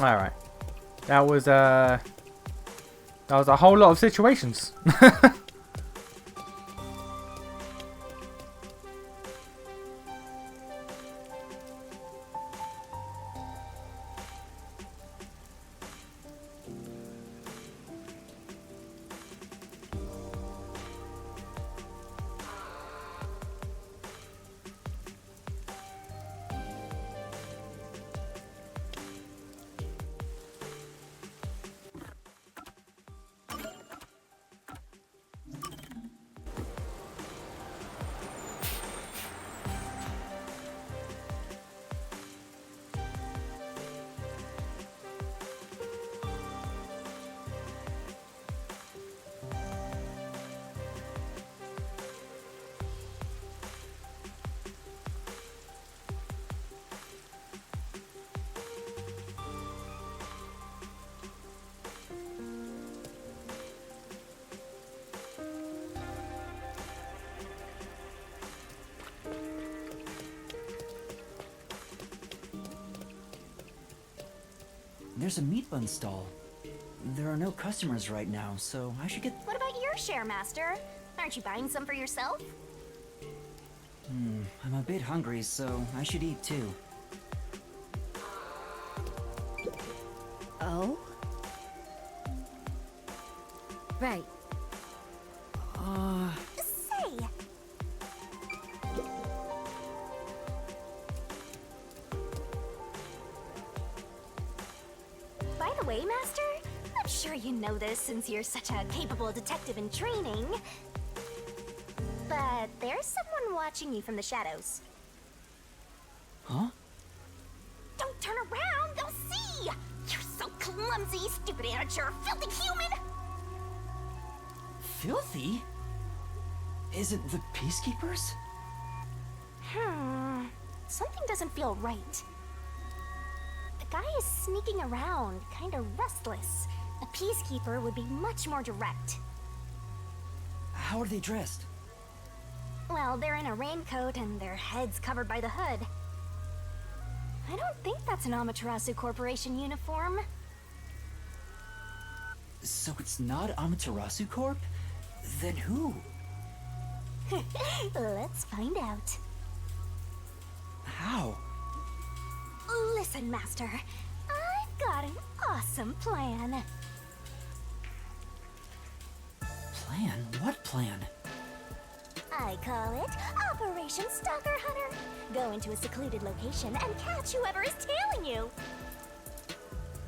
Alright. That was a whole lot of situations. There's a meat bun stall. There are no customers right now, so I should get... What about your share, Master? Aren't you buying some for yourself? I'm a bit hungry, so I should eat too. Oh? Right. Say! By the way, Master, I'm sure you know this since you're such a capable detective in training. But there's someone watching you from the shadows. Huh? Don't turn around! They'll see! You're so clumsy, stupid amateur, filthy human! Filthy? Is it the Peacekeepers? Something doesn't feel right. The guy is sneaking around, kinda restless. A peacekeeper would be much more direct. How are they dressed? Well, they're in a raincoat and their heads covered by the hood. I don't think that's an Amaterasu Corporation uniform. So it's not Amaterasu Corp? Then who? Let's find out. How? Listen, Master. I've got an awesome plan. Plan? What plan? I call it Operation Stalker Hunter. Go into a secluded location and catch whoever is tailing you.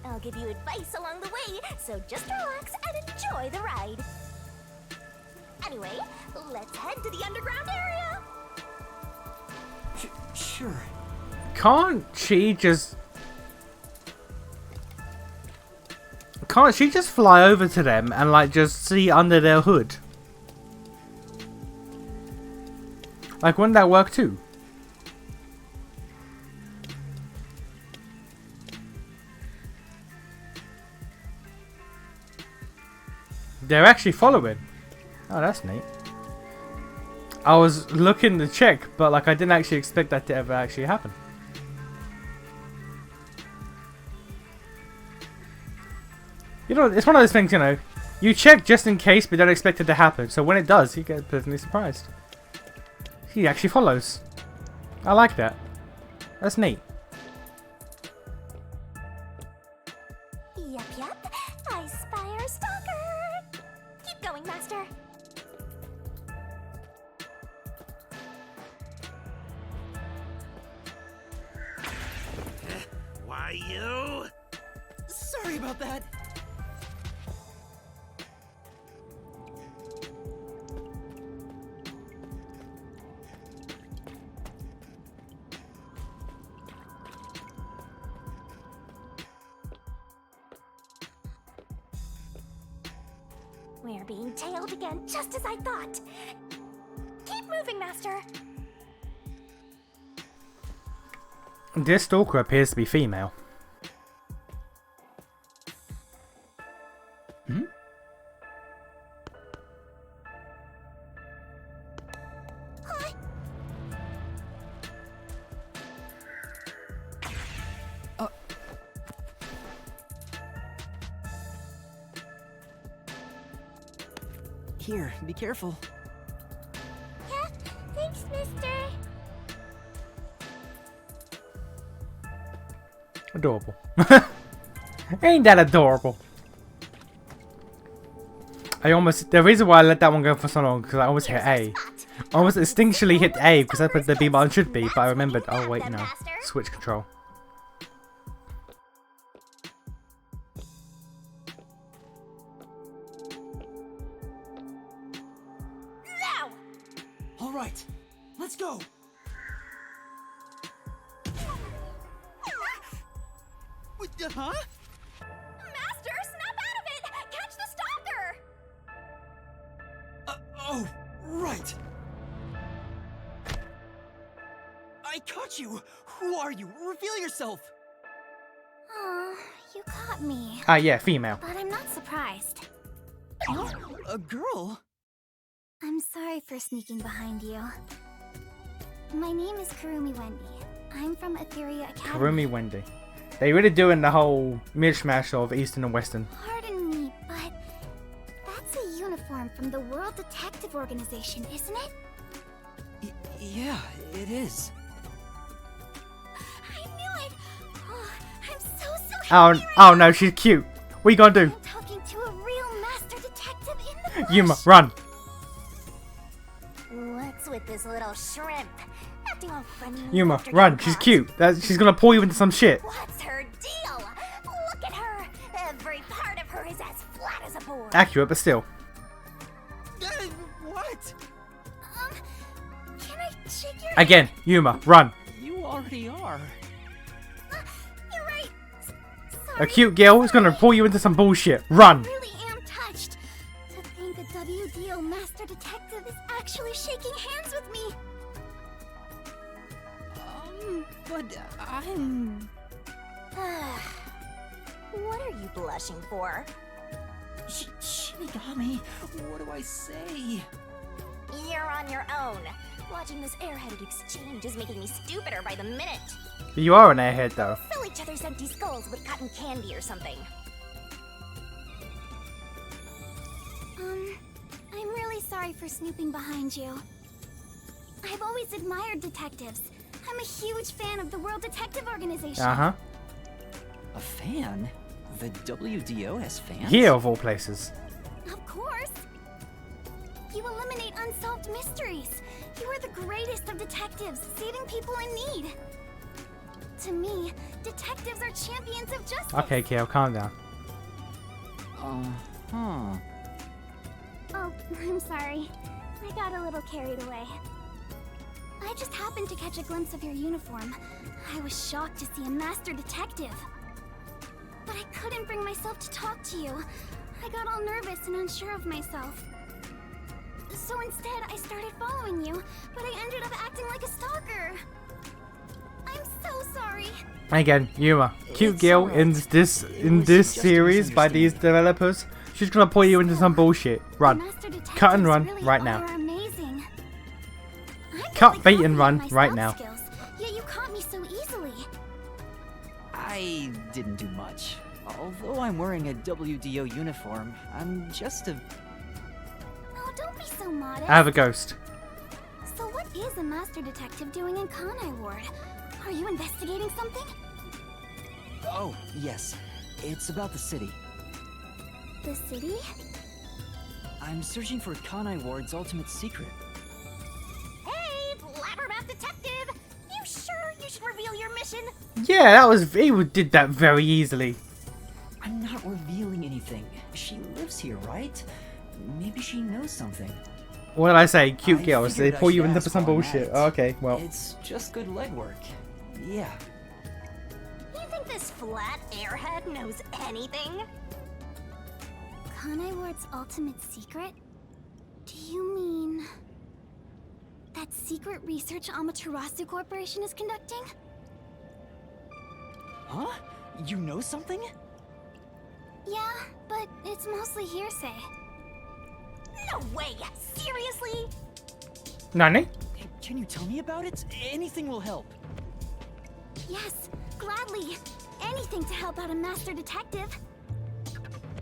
I'll give you advice along the way, so just relax and enjoy the ride. Anyway, let's head to the underground area. Sure. Can't she just fly over to them and like just see under their hood? Like, wouldn't that work too? They're actually following. Oh, that's neat. I was looking to check, but like I didn't actually expect that to ever actually happen. You know, it's one of those things, you know, you check just in case, but don't expect it to happen. So when it does, you get pleasantly surprised. He actually follows. I like that. That's neat. Yup. I spy our stalker. Keep going, Master. Why you? Sorry about that. We're being tailed again, just as I thought. Keep moving, Master. This stalker appears to be female. Here, be careful. Yeah, thanks, mister. Adorable. Ain't that adorable? The reason why I let that one go for so long, because I almost hit A. I almost instinctually hit A because that's what the B button should be, but I remembered, oh wait, no. Switch control. Now! Alright, let's go! Huh? Master, snap out of it! Catch the stalker! Oh, right! I caught you! Who are you? Reveal yourself! Aw, you caught me. Ah, yeah, female. But I'm not surprised. A girl? I'm sorry for sneaking behind you. My name is Kurumi Wendy. I'm from Etheria Academy. Kurumi Wendy. They really doing the whole mishmash of Eastern and Western. Pardon me, but that's a uniform from the World Detective Organization, isn't it? Yeah, it is. I knew it! Oh, I'm so happy right Oh no, she's cute. What you gonna do? I'm talking to a real master detective in the Yuma, bush. run. What's with this little shrimp? Acting all funny. Yuma, after run. getting She's caught. cute. She's gonna pull you into some shit. What's her deal? Look at her. Every part of her is as flat as a board. Accurate, but still. What? Can I shake your Again, Yuma, run. You already are. You're right. A Sorry. cute girl is gonna pull you into some bullshit. Run. I really am touched. To think a WDO master detective is actually shaking hands with me. But I'm... What are you blushing for? Shinigami, what do I say? You're on your own. Watching this airheaded exchange is making me stupider by the minute. You are an airhead though. Fill each other's empty skulls with cotton candy or something. I'm really sorry for snooping behind you. I've always admired detectives. I'm a huge fan of the World Detective Organization. Uh-huh. A fan? The WDO has fans? Here of all places. Of course. You eliminate unsolved mysteries. You are the greatest of detectives, saving people in need. To me, detectives are champions of justice. Okay, Kale, calm down. Uh-huh. Oh, I'm sorry. I got a little carried away. I just happened to catch a glimpse of your uniform. I was shocked to see a master detective. But I couldn't bring myself to talk to you. I got all nervous and unsure of myself. So instead, I started following you, but I ended up acting like a stalker. I'm so sorry. Again, Yuma, cute It's girl alright. in this was just a series by these developers. She's gonna pull you into some bullshit. Run. Master Cut and detectives run really right now. are amazing. I'm Cut, really bait, and confident run in my right stealth now. skills, yet you caught me so easily. I didn't do much. Although I'm wearing a WDO uniform, I'm just a... Oh, don't be so modest. I have a ghost. So what is a master detective doing in Kanai Ward? Are you investigating something? Oh, yes. It's about the city. The city? I'm searching for Kanai Ward's ultimate secret. Hey, blabbermouth detective! You sure you should reveal your mission? Yeah, that was he did that very easily. I'm not revealing anything. She lives here, right? Maybe she knows something. What did I say? Cute I girls. They figured I pull you should into ask some while I'm bullshit. at it. Okay, well. It's just good legwork. Yeah. You think this flat airhead knows anything? Kanai Ward's ultimate secret? Do you mean... that secret research Amaterasu Corporation is conducting? Huh? You know something? Yeah, but it's mostly hearsay. No way! Seriously? Nani? Can you tell me about it? Anything will help. Yes, gladly. Anything to help out a master detective.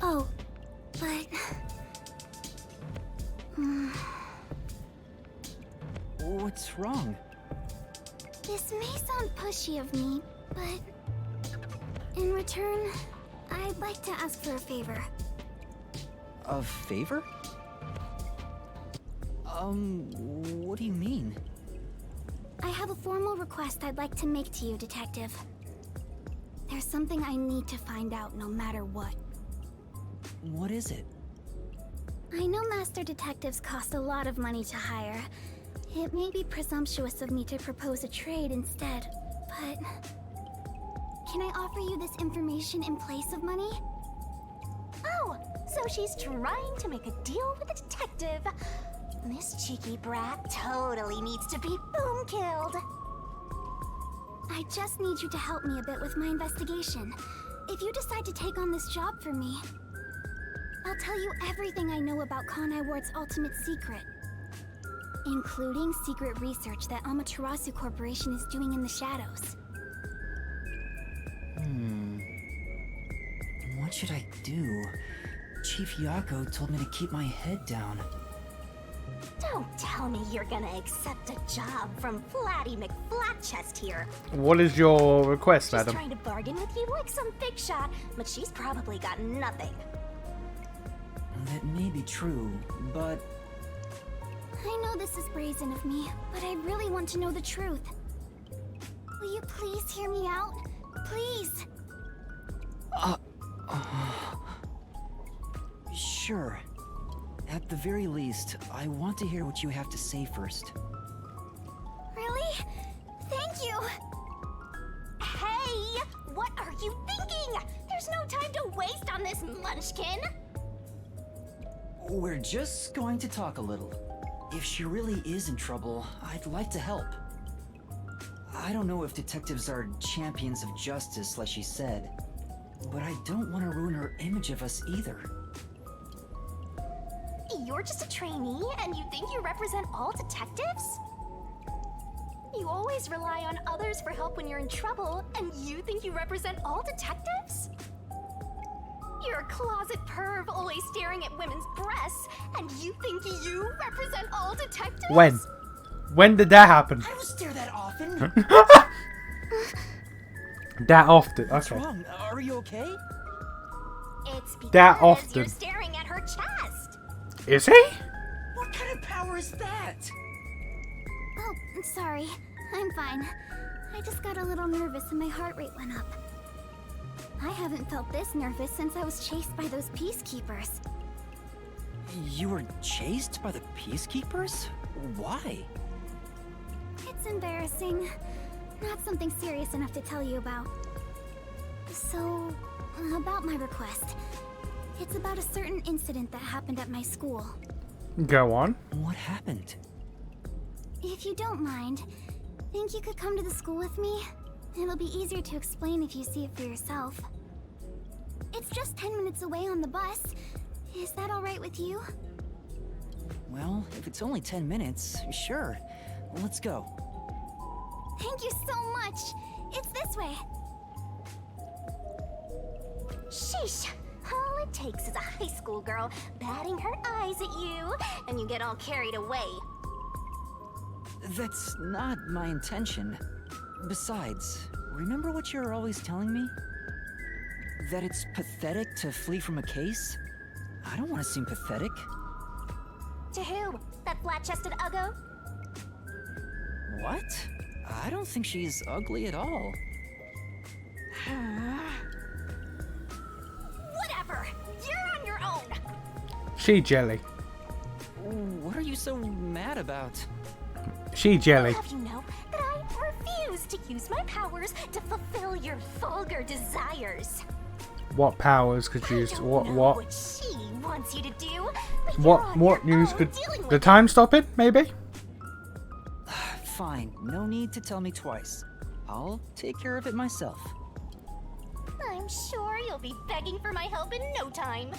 Oh, but... What's wrong? This may sound pushy of me, but in return, I'd like to ask for a favor. A favor? What do you mean? I have a formal request I'd like to make to you, Detective. There's something I need to find out no matter what. What is it? I know Master Detectives cost a lot of money to hire. It may be presumptuous of me to propose a trade instead, but... Can I offer you this information in place of money? Oh, so she's trying to make a deal with a detective. This cheeky brat totally needs to be boom killed. I just need you to help me a bit with my investigation. If you decide to take on this job for me, I'll tell you everything I know about Kanai Ward's ultimate secret, including secret research that Amaterasu Corporation is doing in the shadows. What should I do? Chief Yako told me to keep my head down. Don't tell me you're gonna accept a job from Flatty McFlatchest here. What is your request, She's madam? trying to bargain with you like some big shot, but she's probably got nothing. That may be true, but... I know this is brazen of me, but I really want to know the truth. Will you please hear me out? Please! Sure. At the very least, I want to hear what you have to say first. Really? Thank you! Hey! What are you thinking? There's no time to waste on this munchkin! We're just going to talk a little. If she really is in trouble, I'd like to help. I don't know if detectives are champions of justice like she said, but I don't want to ruin her image of us either. You're just a trainee and you think you represent all detectives? You always rely on others for help when you're in trouble, and you think you represent all detectives? You're a closet perv always staring at women's breasts, and you think you represent all detectives? When? When did that happen? I don't stare that often. That often. What's Okay. wrong? Are you okay? It's because That often. you're staring at her chest. Is he? What kind of power is that? Oh, sorry. I'm fine. I just got a little nervous and my heart rate went up. I haven't felt this nervous since I was chased by those peacekeepers. You were chased by the peacekeepers? Why? It's embarrassing. Not something serious enough to tell you about. So, about my request. It's about a certain incident that happened at my school. Go on. What happened? If you don't mind, think you could come to the school with me? It'll be easier to explain if you see it for yourself. It's just 10 minutes away on the bus. Is that alright with you? Well, if it's only 10 minutes, sure. Let's go. Thank you so much! It's this way! Sheesh! All it takes is a high school girl batting her eyes at you, and you get all carried away. That's not my intention. Besides, remember what you're always telling me? That it's pathetic to flee from a case? I don't want to seem pathetic. To who? That flat-chested uggo? What? I don't think she's ugly at all. Whatever! You're on your own! She jelly. What are you so mad about? She jelly. I'll have you know that I refuse to use my powers to fulfill your vulgar desires. What powers could I use? don't What? know What? what she wants you to do, but you're What? on What your news own could? dealing The with time stop it? Maybe. Fine, no need to tell me twice. I'll take care of it myself. I'm sure you'll be begging for my help in no time.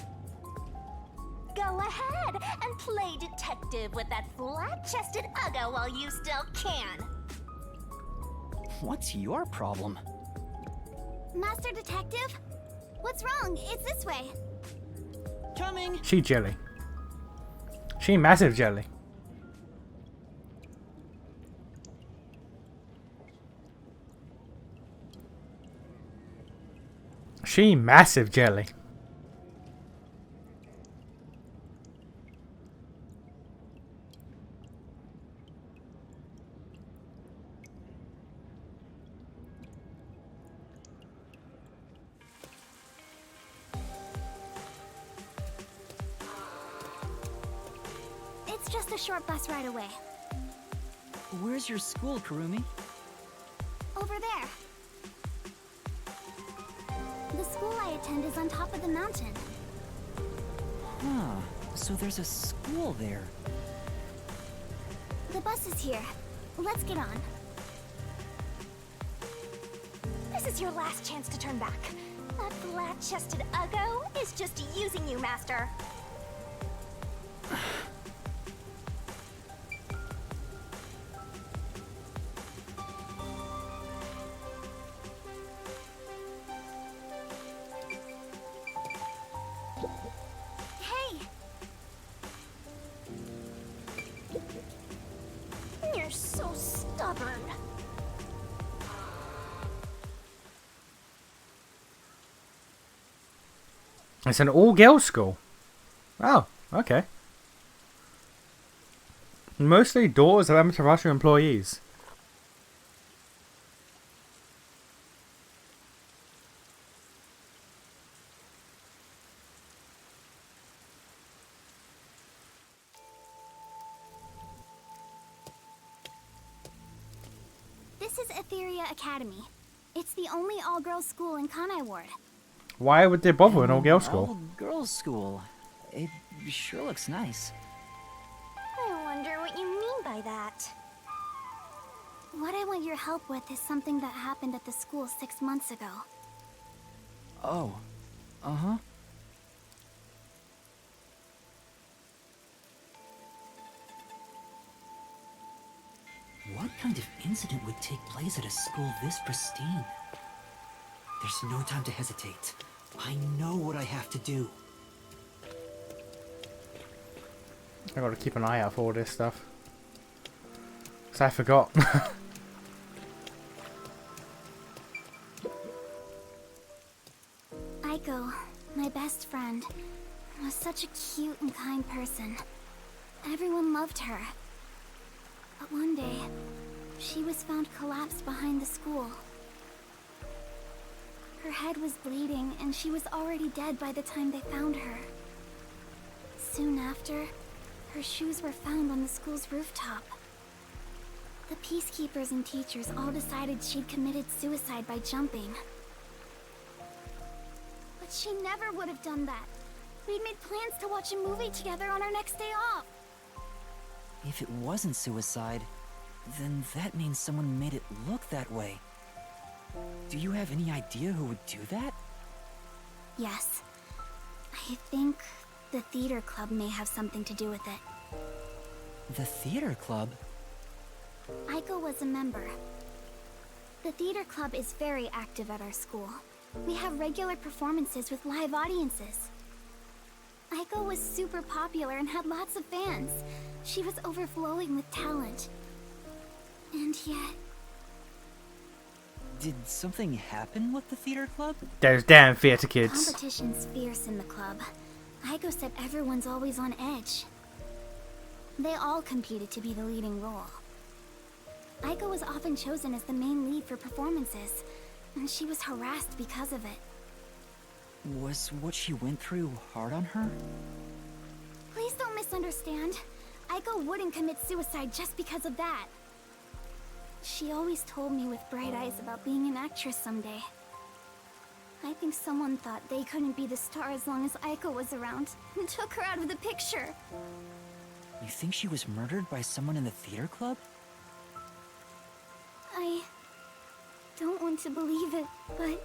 Go ahead and play detective with that flat-chested uggo while you still can. What's your problem? Master Detective? What's wrong? It's this way. Coming! She jelly. She massive jelly. She massive jelly. It's just a short bus ride away. Where's your school, Kurumi? Over there. The school I attend is on top of the mountain. Huh. So there's a school there. The bus is here. Let's get on. This is your last chance to turn back. That flat-chested uggo is just using you, Master. Hey! You're so stubborn. It's an all-girls school. Oh, okay. Mostly daughters of Amaterasu employees. This is Etheria Academy. It's the only all-girls school in Kanai Ward. Why would they bother an all-girls school? All-girls school. It sure looks nice. I wonder what you mean by that. What I want your help with is something that happened at the school 6 months ago. Oh. Uh-huh. What kind of incident would take place at a school this pristine? There's no time to hesitate. I know what I have to do. I gotta keep an eye out for all this stuff. 'Cause I forgot. Aiko, my best friend, was such a cute and kind person. Everyone loved her. But one day, she was found collapsed behind the school. Her head was bleeding, and she was already dead by the time they found her. Soon after, her shoes were found on the school's rooftop. The peacekeepers and teachers all decided she'd committed suicide by jumping. But she never would have done that. We'd made plans to watch a movie together on our next day off. If it wasn't suicide, then that means someone made it look that way. Do you have any idea who would do that? Yes. I think the theater club may have something to do with it. The theater club? Aiko was a member. The theater club is very active at our school. We have regular performances with live audiences. Aiko was super popular and had lots of fans. She was overflowing with talent. And yet... Did something happen with the theater club? Those damn theater kids. Competition's fierce in the club. Aiko said everyone's always on edge. They all competed to be the leading role. Aiko was often chosen as the main lead for performances, and she was harassed because of it. Was what she went through hard on her? Please don't misunderstand. Aiko wouldn't commit suicide just because of that. She always told me with bright eyes about being an actress someday. I think someone thought they couldn't be the star as long as Aiko was around, and took her out of the picture. You think she was murdered by someone in the theater club? I don't want to believe it, but...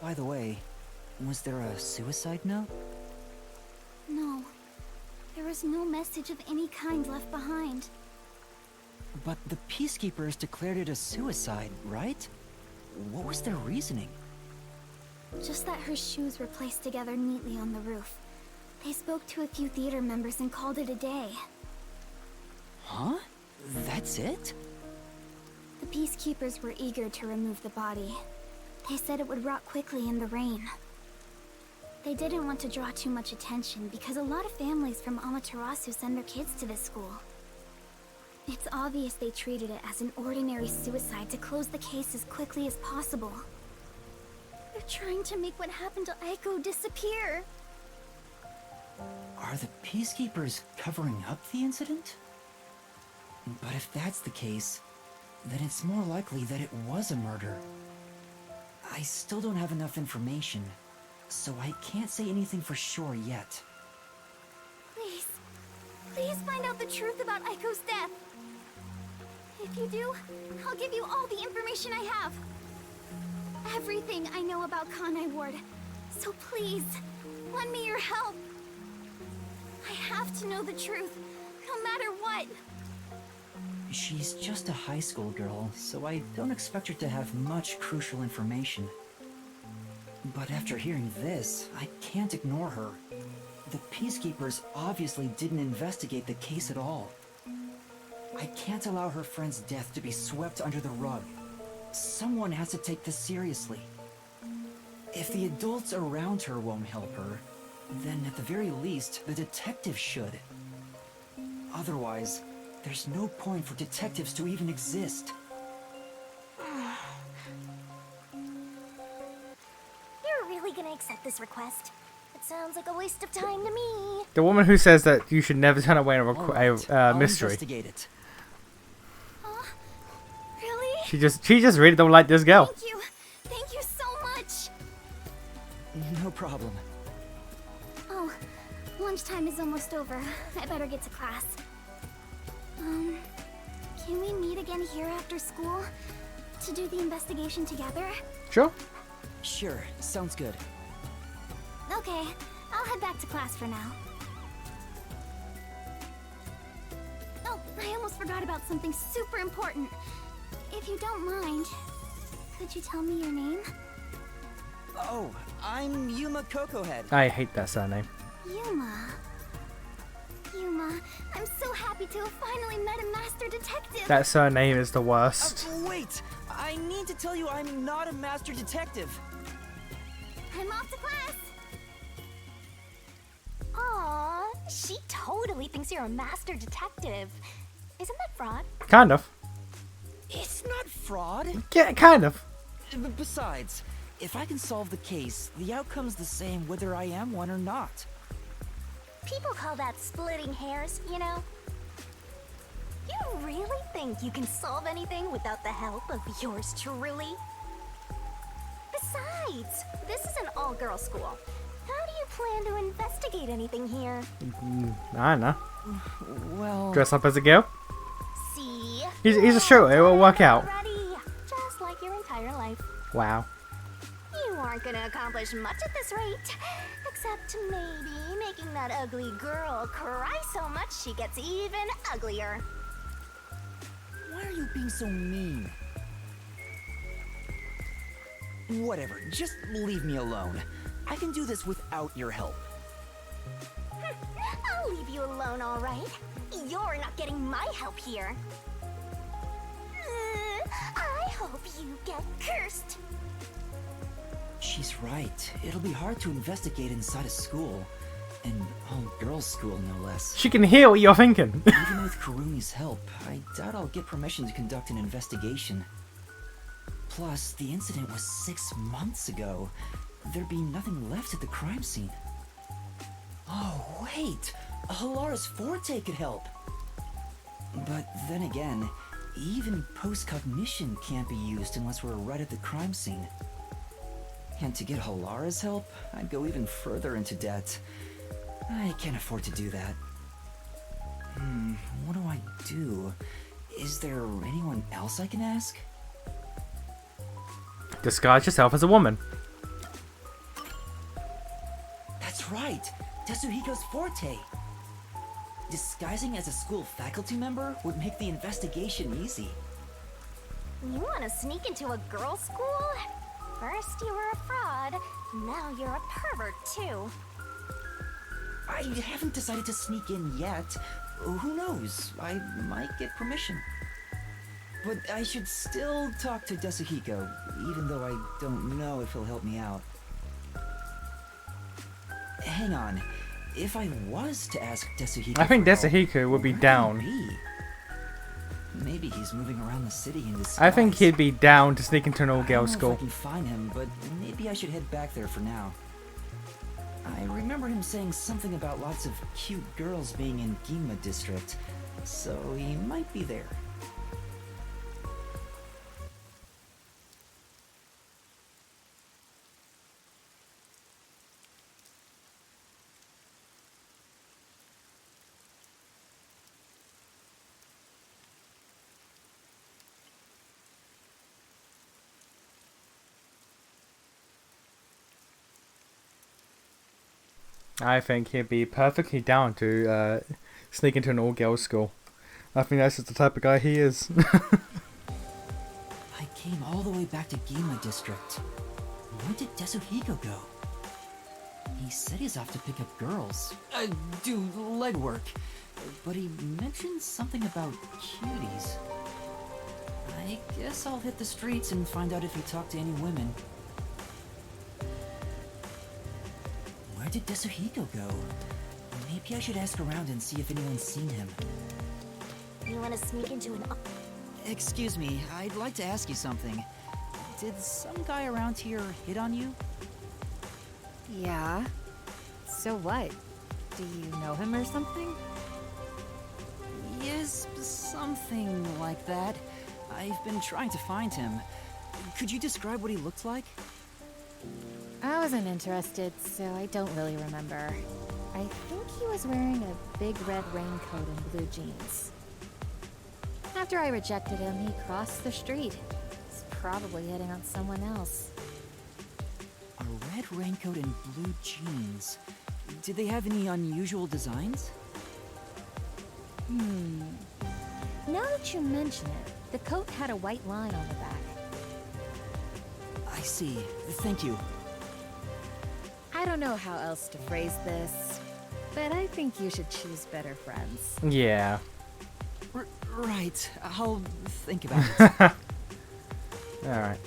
By the way, was there a suicide note? No. There was no message of any kind left behind. But the peacekeepers declared it a suicide, right? What was their reasoning? Just that her shoes were placed together neatly on the roof. They spoke to a few theater members and called it a day. Huh? That's it? The peacekeepers were eager to remove the body. They said it would rot quickly in the rain. They didn't want to draw too much attention because a lot of families from Amaterasu send their kids to this school. It's obvious they treated it as an ordinary suicide to close the case as quickly as possible. They're trying to make what happened to Aiko disappear. Are the peacekeepers covering up the incident? But if that's the case, then it's more likely that it was a murder. I still don't have enough information, so I can't say anything for sure yet. Please, please find out the truth about Aiko's death. If you do, I'll give you all the information I have. Everything I know about Kanai Ward. So please, lend me your help. I have to know the truth, no matter what. She's just a high school girl, so I don't expect her to have much crucial information. But after hearing this, I can't ignore her. The peacekeepers obviously didn't investigate the case at all. I can't allow her friend's death to be swept under the rug. Someone has to take this seriously. If the adults around her won't help her, then at the very least, the detective should. Otherwise, there's no point for detectives to even exist. You're really gonna accept this request? It sounds like a waste of time to me. The woman who says that you should never turn away a I'll mystery. investigate it. Really? She just really don't like this girl. Thank you. Thank you so much. No problem. Oh, lunchtime is almost over. I better get to class. Can we meet again here after school? To do the investigation together? Sure. Sure, sounds good. Okay, I'll head back to class for now. Oh, I almost forgot about something super important. If you don't mind, could you tell me your name? Oh, I'm Yuma Cocohead. I hate that surname. Yuma. Yuma, I'm so happy to have finally met a master detective. That surname is the worst. Wait! I need to tell you I'm not a master detective. I'm off to class. Aw, she totally thinks you're a master detective. Isn't that fraud? Kind of. It's not fraud. Yeah, kind of. Besides, if I can solve the case, the outcome's the same whether I am one or not. People call that splitting hairs, you know? You really think you can solve anything without the help of yours truly? Besides, this is an all-girls school. How do you plan to investigate anything here? I don't know. Well... Dress up as a girl? See? He's a shooter, it will work out. Already, just like your entire life. Wow. You aren't gonna accomplish much at this rate. Except maybe making that ugly girl cry so much she gets even uglier. Why are you being so mean? Whatever, just leave me alone. I can do this without your help. I'll leave you alone, all right? You're not getting my help here. I hope you get cursed. She's right. It'll be hard to investigate inside a school. An all-girls school, no less. She can hear what you're thinking. Even with Kuruni's help, I doubt I'll get permission to conduct an investigation. Plus, the incident was 6 months ago. There'd be nothing left at the crime scene. Oh, wait! Hilara's Forte could help! But then again, even post-cognition can't be used unless we're right at the crime scene. And to get Hilara's help, I'd go even further into debt. I can't afford to do that. What do I do? Is there anyone else I can ask? Disguise yourself as a woman. That's right! Tetsuhiko's Forte! Disguising as a school faculty member would make the investigation easy. You want to sneak into a girls' school? First you were a fraud, now you're a pervert too. I haven't decided to sneak in yet. Who knows? I might get permission. But I should still talk to Desuhiko, even though I don't know if he'll help me out. Hang on. If I was to ask Desuhiko, I think for help, Desuhiko would be where down. would he be? Maybe he's moving around the city in disguise. I think he'd be down to sneak into an I all-girls don't know school. if I can find him, but maybe I should head back there for now. I remember him saying something about lots of cute girls being in Ginma district, so he might be there. I think he'd be perfectly down to sneak into an all-girls school. I think that's just the type of guy he is. I came all the way back to Ginma district. Where did Desuhiko go? He said he's off to pick up girls. Do legwork. But he mentioned something about cuties. I guess I'll hit the streets and find out if he talked to any women. Where did Desuhiko go? Maybe I should ask around and see if anyone's seen him. You want to sneak into an... Excuse me, I'd like to ask you something. Did some guy around here hit on you? Yeah. So what? Do you know him or something? Yes, something like that. I've been trying to find him. Could you describe what he looked like? I wasn't interested, so I don't really remember. I think he was wearing a big red raincoat and blue jeans. After I rejected him, he crossed the street. He's probably hitting on someone else. A red raincoat and blue jeans. Did they have any unusual designs? Now that you mention it, the coat had a white line on the back. I see. Thank you. I don't know how else to phrase this, but I think you should choose better friends. Yeah. Right. I'll think about it. Alright.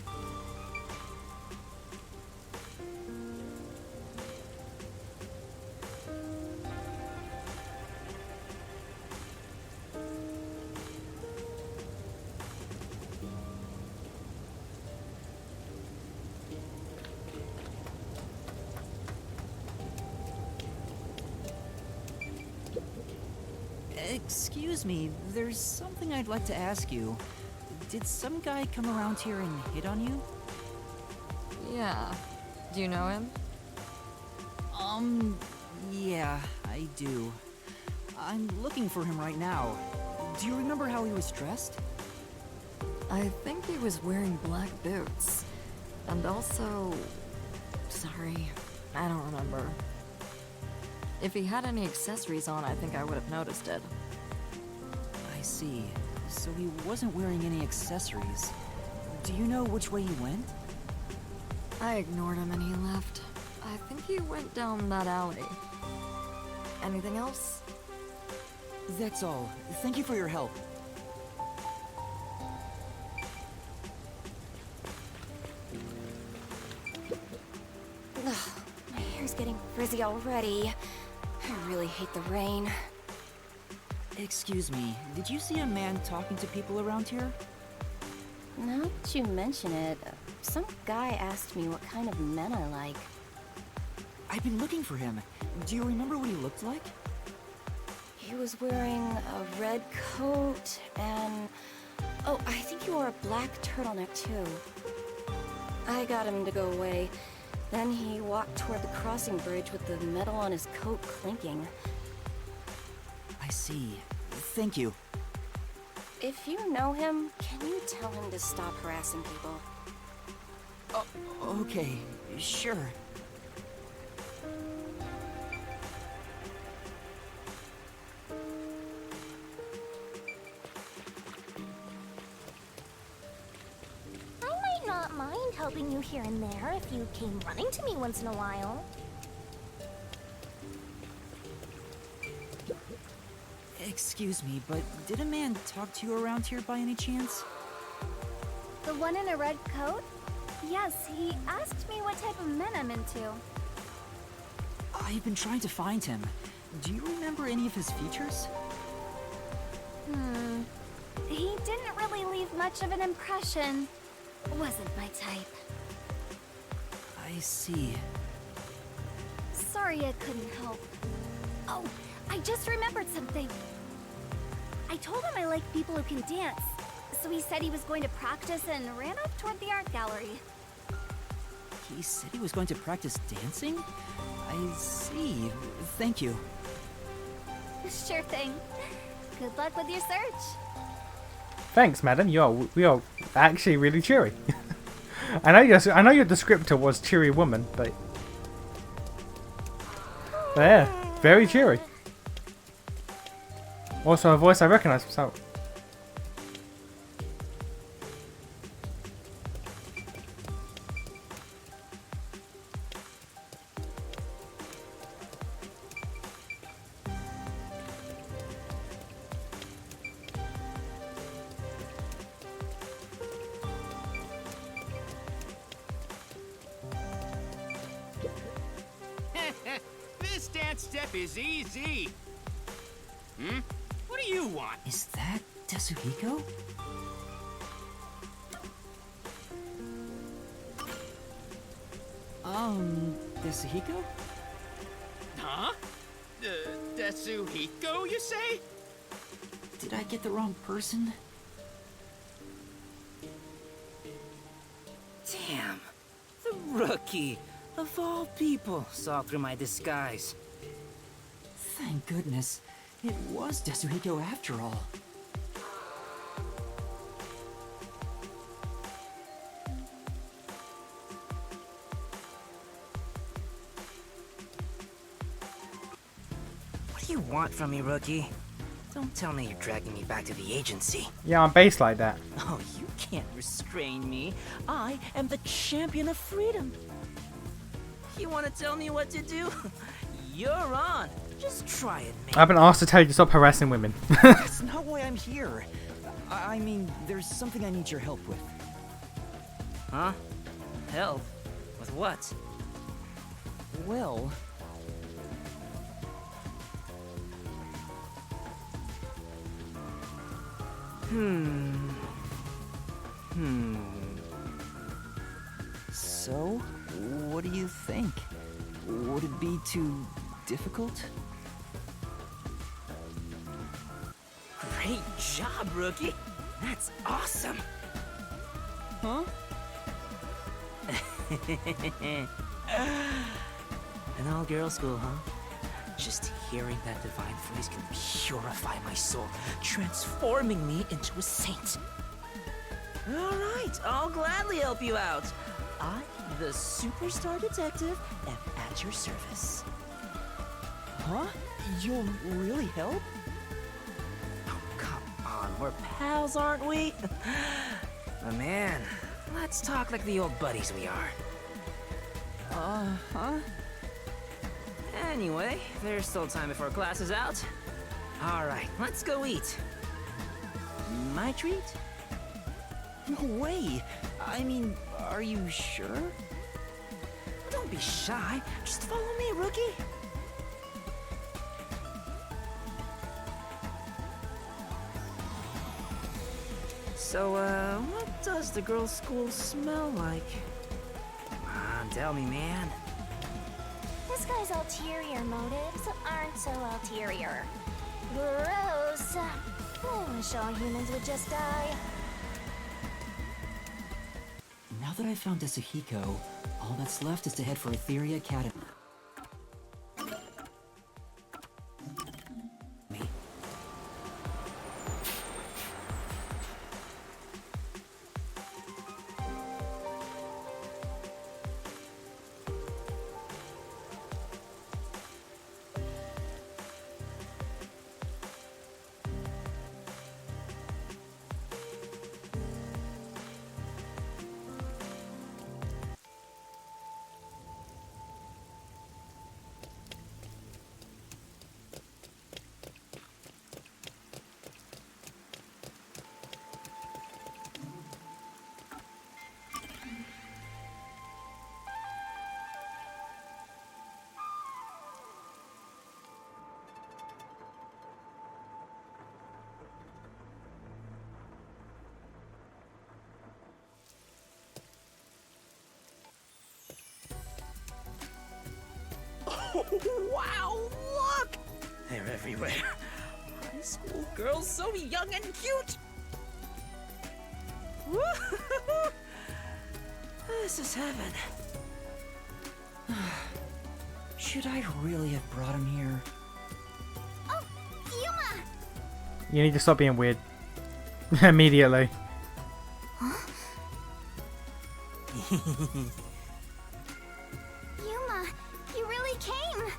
Excuse me, there's something I'd like to ask you. Did some guy come around here and hit on you? Yeah. Do you know him? Yeah, I do. I'm looking for him right now. Do you remember how he was dressed? I think he was wearing black boots. And also... Sorry, I don't remember. If he had any accessories on, I think I would have noticed it. I see. So he wasn't wearing any accessories. Do you know which way he went? I ignored him and he left. I think he went down that alley. Anything else? That's all. Thank you for your help. Ugh, my hair's getting frizzy already. I really hate the rain. Excuse me, did you see a man talking to people around here? Now that you mention it, some guy asked me what kind of men I like. I've been looking for him. Do you remember what he looked like? He was wearing a red coat and... Oh, I think he wore a black turtleneck too. I got him to go away. Then he walked toward the crossing bridge with the metal on his coat clinking. I see. Thank you. If you know him, can you tell him to stop harassing people? Okay, sure. I might not mind helping you here and there if you came running to me once in a while. Excuse me, but did a man talk to you around here by any chance? The one in a red coat? Yes, he asked me what type of men I'm into. I've been trying to find him. Do you remember any of his features? He didn't really leave much of an impression. Wasn't my type. I see. Sorry I couldn't help. Oh, I just remembered something. I told him I like people who can dance, so he said he was going to practice and ran off toward the art gallery. He said he was going to practice dancing? I see. Thank you. Sure thing. Good luck with your search. Thanks, madam. We are actually really cheery. I know your descriptor was cheery woman, but yeah, very cheery. Also, a voice I recognize from somewhere. This dance step is easy. What do you want? Is that Tetsuhiko? Tetsuhiko? Huh? Tetsuhiko, you say? Did I get the wrong person? Damn. The rookie, of all people, saw through my disguise. Thank goodness. It was Tetsuhiko after all. What do you want from me, rookie? Don't tell me you're dragging me back to the agency. Yeah, I'm based like that. Oh, you can't restrain me. I am the champion of freedom. You want to tell me what to do? You're on. Just try it, man. I've been asked to tell you to stop harassing women. That's not why I'm here. I mean, there's something I need your help with. Huh? Help? With what? Well... So, what do you think? Would it be too difficult? Great job, rookie. That's awesome. Huh? An all-girl school, huh? Just hearing that divine phrase can purify my soul, transforming me into a saint. All right, I'll gladly help you out. I, the superstar detective, am at your service. Huh? You'll really help? Oh, come on, we're pals, aren't we? Oh, man, let's talk like the old buddies we are. Huh? Anyway, there's still time before class is out. All right, let's go eat. My treat? No way! I mean, are you sure? Don't be shy. Just follow me, rookie. So, what does the girls' school smell like? Come on, tell me, man. This guy's ulterior motives aren't so ulterior. Gross. I wish all humans would just die. Now that I've found Tetsuhiko, all that's left is to head for Etheria Academy. Wow, look! They're everywhere. High school girls so young and cute. Woo-hoo-hoo. This is heaven. Should I really have brought him here? Oh, Yuma! You need to stop being weird. Immediately. Yuma, you really came!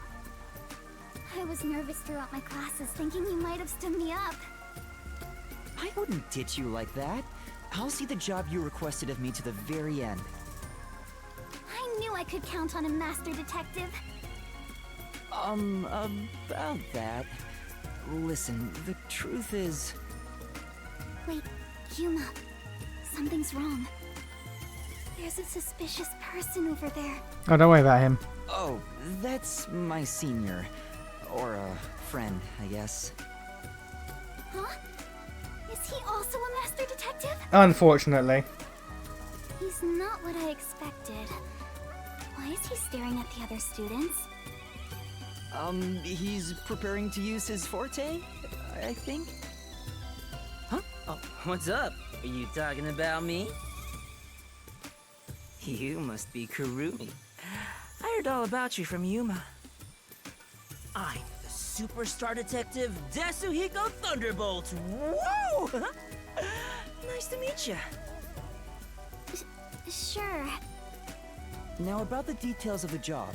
I was nervous throughout my classes, thinking you might have stood me up. I wouldn't ditch you like that. I'll see the job you requested of me to the very end. I knew I could count on a master detective. About that. Listen, the truth is... Wait, Yuma, something's wrong. There's a suspicious person over there. Oh, don't worry about him. Oh, that's my senior. Or a friend, I guess. Huh? Is he also a master detective? Unfortunately. He's not what I expected. Why is he staring at the other students? He's preparing to use his forte, I think. Huh? Oh, what's up? Are you talking about me? You must be Kurumi. I heard all about you from Yuma. I'm the superstar detective Desuhiko Thunderbolt. Whoa! Nice to meet you. Sure. Now about the details of the job.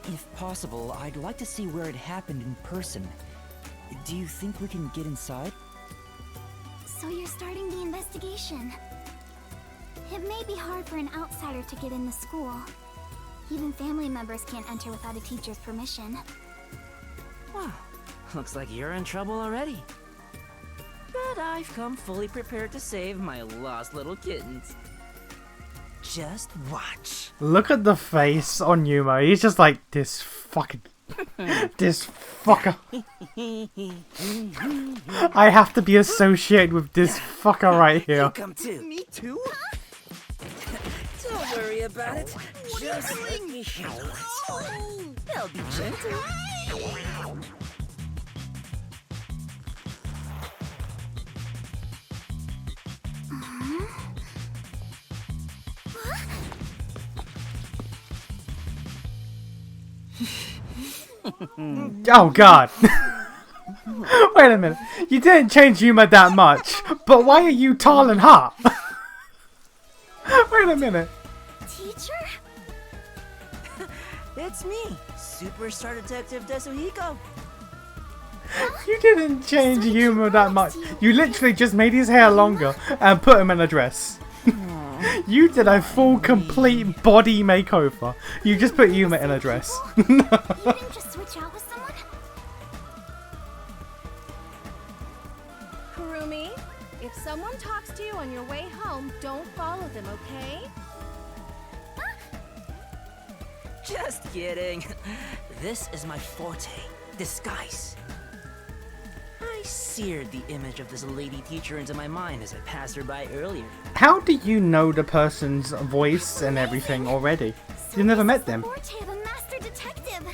If possible, I'd like to see where it happened in person. Do you think we can get inside? So you're starting the investigation. It may be hard for an outsider to get in the school. Even family members can't enter without a teacher's permission. Wow, looks like you're in trouble already. But I've come fully prepared to save my lost little kittens. Just watch. Look at the face on Yuma. He's just like, this fucking... this fucker. I have to be associated with this fucker right You here. come too. Me too? Don't worry about it. Just let me handle it. I'll be gentle. Oh god. Wait a minute. You didn't change Yuma that much, but why are you tall and hot? Wait a minute. Teacher? It's me, Superstar Detective Desuhiko. You didn't change Yuma that much. You literally just made his hair longer and put him in a dress. You did a full, complete body makeover. You just put Yuma in a dress. You didn't just switch out with someone? Kurumi, if someone talks to you on your way home, don't follow them, okay? Just kidding. This is my forte, disguise. I seared the image of this lady teacher into my mind as I passed her by earlier. How do you know the person's voice and everything already? You've never met them. Forte of a master detective.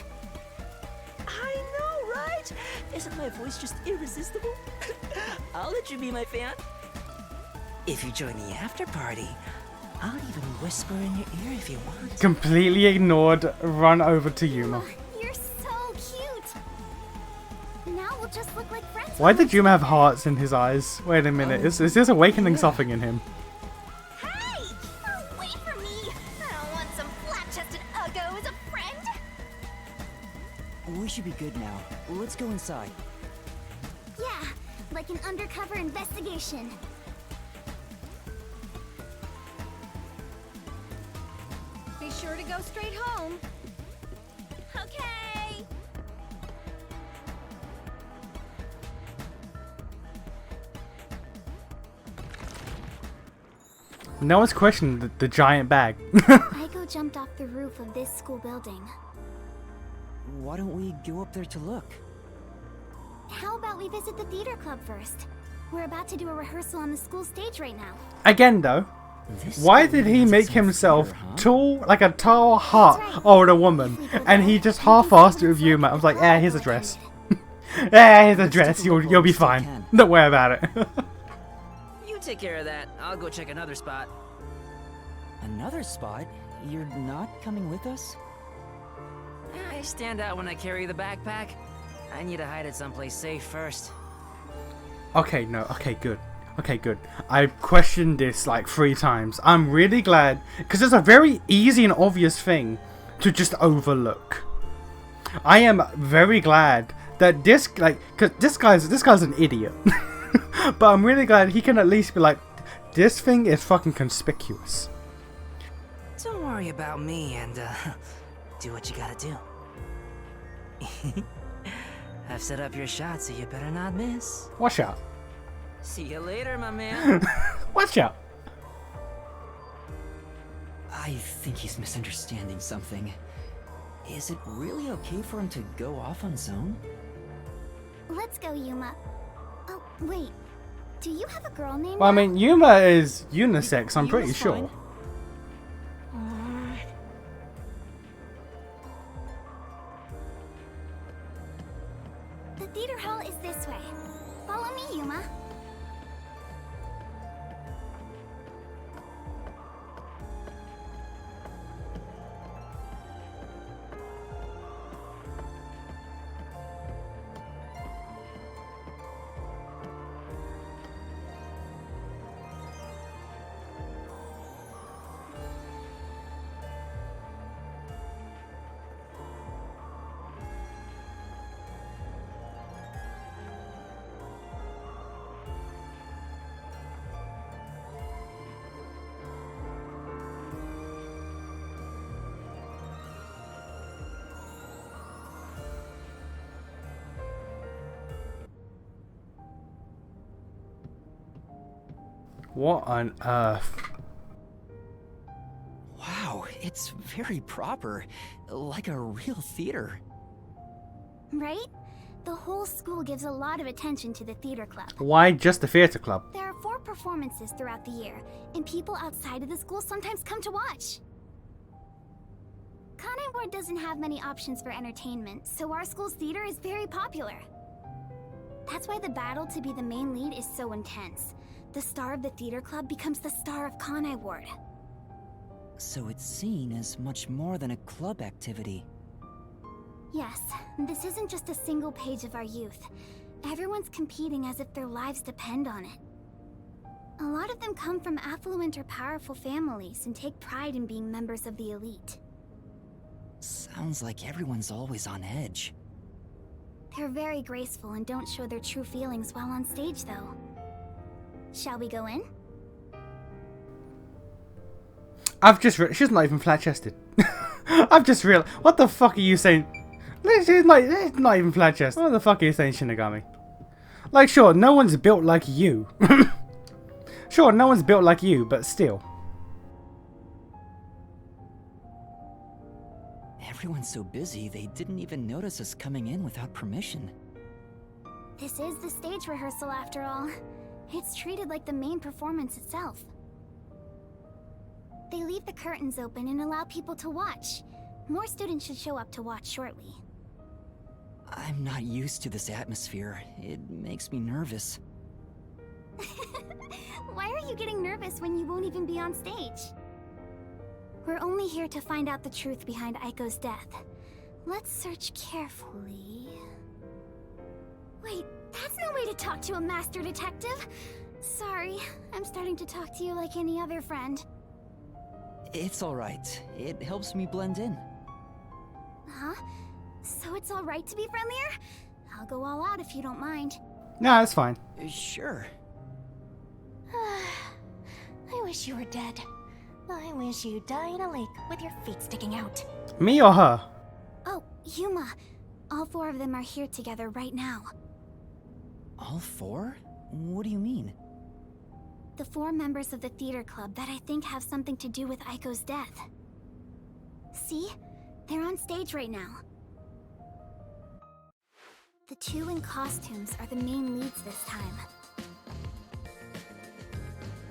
I know, right? Isn't my voice just irresistible? I'll let you be my fan. If you join the after party, I'll even whisper in your ear if you want. Completely ignored, run over to Yuma. You're so cute. Now we'll just look like friends. Why did Yuma have hearts in his eyes? Wait a minute, is this awakening something in him? Hey! Away from me! I don't want some flat-chested uggo as a friend! We should be good now. Let's go inside. Yeah, like an undercover investigation. Be sure to go straight home. Okay! No one's questioned the giant bag. Aiko jumped off the roof of this school building. Why don't we go up there to look? How about we visit the theater club first? We're about to do a rehearsal on the school stage right now. Again though, This Why guy did he has make some himself fear, huh? tall, like a tall hot older woman, and he just half-assed it with humor? I was like, yeah, here's a dress. Yeah, here's a dress. You'll be fine. Don't worry about it. You take care of that. I'll go check another spot. Another spot? You're not coming with us? I stand out when I carry the backpack. I need to hide it someplace safe first. Okay, no. Okay, good. Okay, good. I've questioned this like 3 times. I'm really glad, because it's a very easy and obvious thing to just overlook. I am very glad that this, like, cause this guy's an idiot. But I'm really glad he can at least be like, this thing is fucking conspicuous. Don't worry about me and do what you gotta do. I've set up your shot, so you better not miss. Watch out. See you later, my man. Watch out. I think he's misunderstanding something. Is it really okay for him to go off on his own? Let's go, Yuma. Oh, wait. Do you have a girl named? Well, I mean, Yuma is unisex, I'm pretty Yuma's sure. fine. The theater hall is this way. Follow me, Yuma. What on earth? Wow, it's very proper. Like a real theater. Right? The whole school gives a lot of attention to the theater club. Why just the theatre club? There are 4 performances throughout the year, and people outside of the school sometimes come to watch. Kanai Ward doesn't have many options for entertainment, so our school's theater is very popular. That's why the battle to be the main lead is so intense. The star of the theater club becomes the star of Kanai Ward. So it's seen as much more than a club activity. Yes, this isn't just a single page of our youth. Everyone's competing as if their lives depend on it. A lot of them come from affluent or powerful families and take pride in being members of the elite. Sounds like everyone's always on edge. They're very graceful and don't show their true feelings while on stage, though. Shall we go in? I've just she's not even flat-chested. I've just realized. What the fuck are you saying? She's not even flat-chested. What the fuck are you saying, Shinigami? Like, sure, no one's built like you. Sure, no one's built like you, but still. Everyone's so busy, they didn't even notice us coming in without permission. This is the stage rehearsal, after all. It's treated like the main performance itself. They leave the curtains open and allow people to watch. More students should show up to watch shortly. I'm not used to this atmosphere. It makes me nervous. Why are you getting nervous when you won't even be on stage? We're only here to find out the truth behind Aiko's death. Let's search carefully. Wait, that's no way to talk to a master detective. Sorry, I'm starting to talk to you like any other friend. It's alright. It helps me blend in. Huh? So it's alright to be friendlier? I'll go all out if you don't mind. Nah, that's fine. Sure. I wish you were dead. I wish you'd die in a lake with your feet sticking out. Me or her? Oh, Yuma. All 4 of them are here together right now. All 4? What do you mean? The 4 members of the theater club that I think have something to do with Aiko's death. See? They're on stage right now. The 2 in costumes are the main leads this time.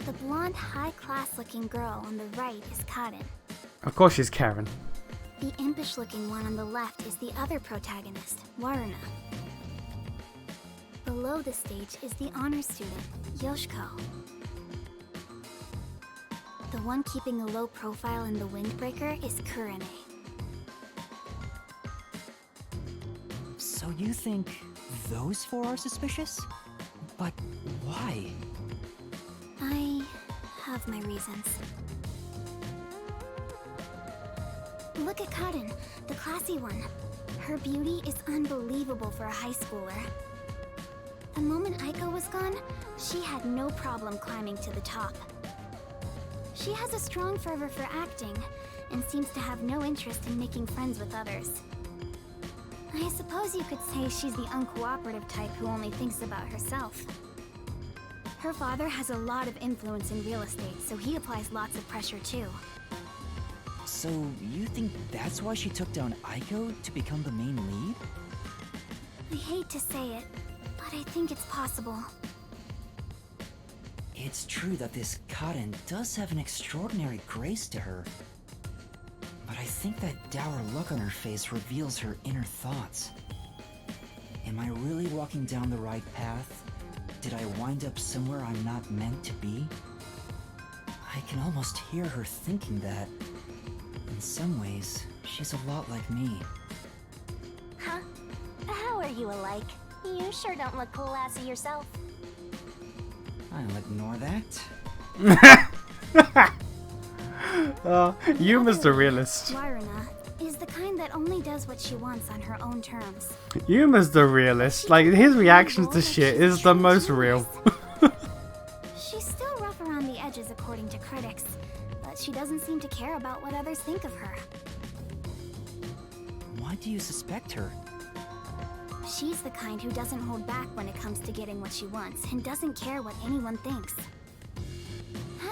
The blonde, high-class looking girl on the right is Karen. Of course she's Karen. The impish looking one on the left is the other protagonist, Waruna. Below the stage is the honor student, Yoshiko. The one keeping a low profile in the windbreaker is Kurane. So you think those four are suspicious? But why? I have my reasons. Look at Karen, the classy one. Her beauty is unbelievable for a high schooler. The moment Aiko was gone, she had no problem climbing to the top. She has a strong fervor for acting, and seems to have no interest in making friends with others. I suppose you could say she's the uncooperative type who only thinks about herself. Her father has a lot of influence in real estate, so he applies lots of pressure too. So you think that's why she took down Aiko to become the main lead? I hate to say it, but I think it's possible. It's true that this Karen does have an extraordinary grace to her. But I think that dour look on her face reveals her inner thoughts. Am I really walking down the right path? Did I wind up somewhere I'm not meant to be? I can almost hear her thinking that. In some ways, she's a lot like me. Huh? How are you alike? You sure don't look classy yourself. I'll ignore that. Yuma's the realist. Waruna is the kind that only does what she wants on her own terms. Yuma's the realist. Like, his reactions to shit is the most real. She's still rough around the edges according to critics, but she doesn't seem to care about what others think of her. Why do you suspect her? She's the kind who doesn't hold back when it comes to getting what she wants, and doesn't care what anyone thinks.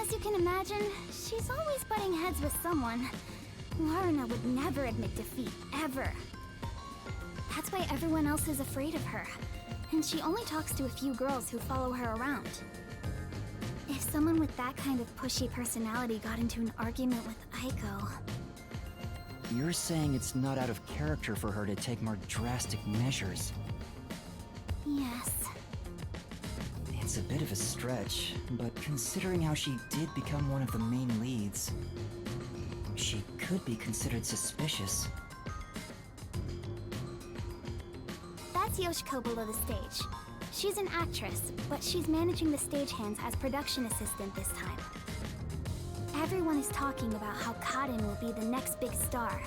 As you can imagine, she's always butting heads with someone. Waruna would never admit defeat, ever. That's why everyone else is afraid of her, and she only talks to a few girls who follow her around. If someone with that kind of pushy personality got into an argument with Aiko... You're saying it's not out of character for her to take more drastic measures. Yes. It's a bit of a stretch, but considering how she did become one of the main leads, she could be considered suspicious. That's Yoshiko below the stage. She's an actress, but she's managing the stagehands as production assistant this time. Everyone is talking about how Karen will be the next big star.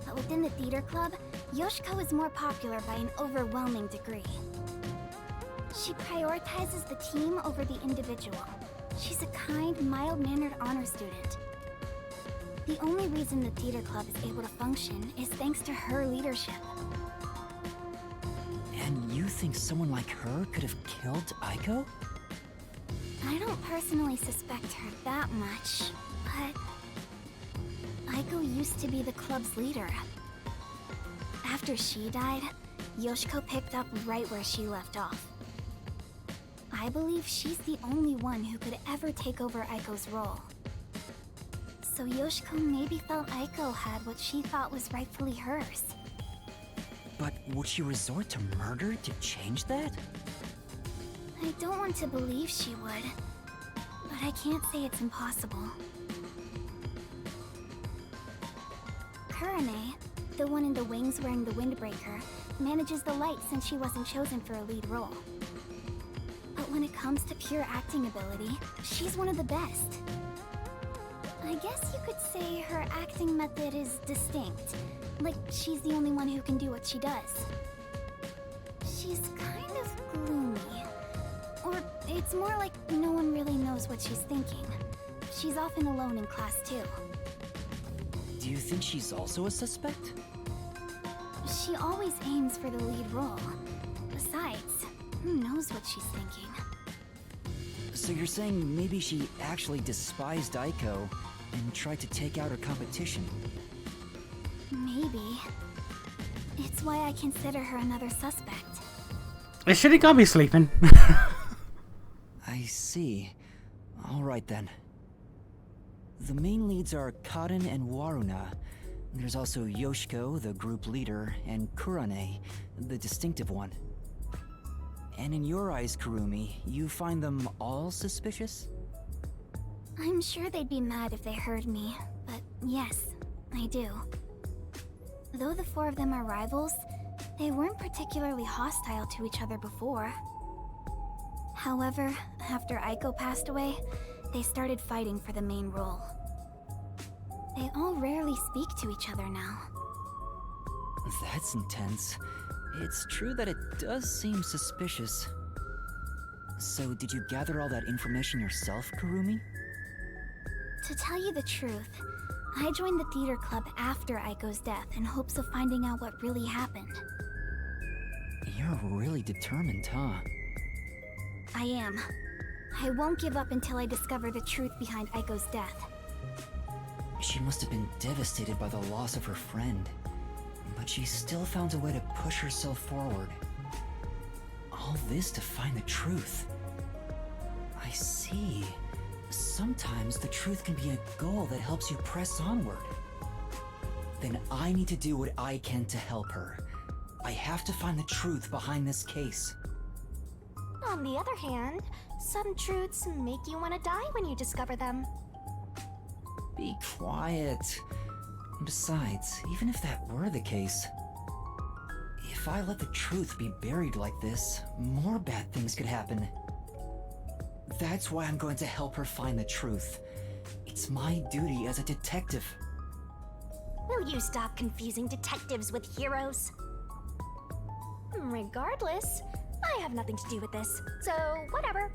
But within the theater club, Yoshiko is more popular by an overwhelming degree. She prioritizes the team over the individual. She's a kind, mild-mannered honor student. The only reason the theater club is able to function is thanks to her leadership. And you think someone like her could have killed Aiko? I don't personally suspect her that much, but... Aiko used to be the club's leader. After she died, Yoshiko picked up right where she left off. I believe she's the only one who could ever take over Aiko's role. So Yoshiko maybe felt Aiko had what she thought was rightfully hers. But would she resort to murder to change that? I don't want to believe she would, but I can't say it's impossible. Kurane, the one in the wings wearing the windbreaker, manages the light since she wasn't chosen for a lead role. But when it comes to pure acting ability, she's one of the best. I guess you could say her acting method is distinct, like she's the only one who can do what she does. She's kind of gloomy. Or it's more like no one really knows what she's thinking. She's often alone in class too. Do you think she's also a suspect? She always aims for the lead role. Besides, who knows what she's thinking? So you're saying maybe she actually despised Aiko and tried to take out her competition? Maybe. It's why I consider her another suspect. Is Shinigami sleeping? I see. Alright then. The main leads are Kaden and Waruna. There's also Yoshiko, the group leader, and Kurane, the distinctive one. And in your eyes, Kurumi, you find them all suspicious? I'm sure they'd be mad if they heard me, but yes, I do. Though the four of them are rivals, they weren't particularly hostile to each other before. However, after Aiko passed away, they started fighting for the main role. They all rarely speak to each other now. That's intense. It's true that it does seem suspicious. So, did you gather all that information yourself, Kurumi? To tell you the truth, I joined the theater club after Aiko's death in hopes of finding out what really happened. You're really determined, huh? I am. I won't give up until I discover the truth behind Aiko's death. She must have been devastated by the loss of her friend. But she still found a way to push herself forward. All this to find the truth. I see. Sometimes the truth can be a goal that helps you press onward. Then I need to do what I can to help her. I have to find the truth behind this case. On the other hand, some truths make you want to die when you discover them. Be quiet. Besides, even if that were the case, if I let the truth be buried like this, more bad things could happen. That's why I'm going to help her find the truth. It's my duty as a detective. Will you stop confusing detectives with heroes? Regardless, I have nothing to do with this, so whatever.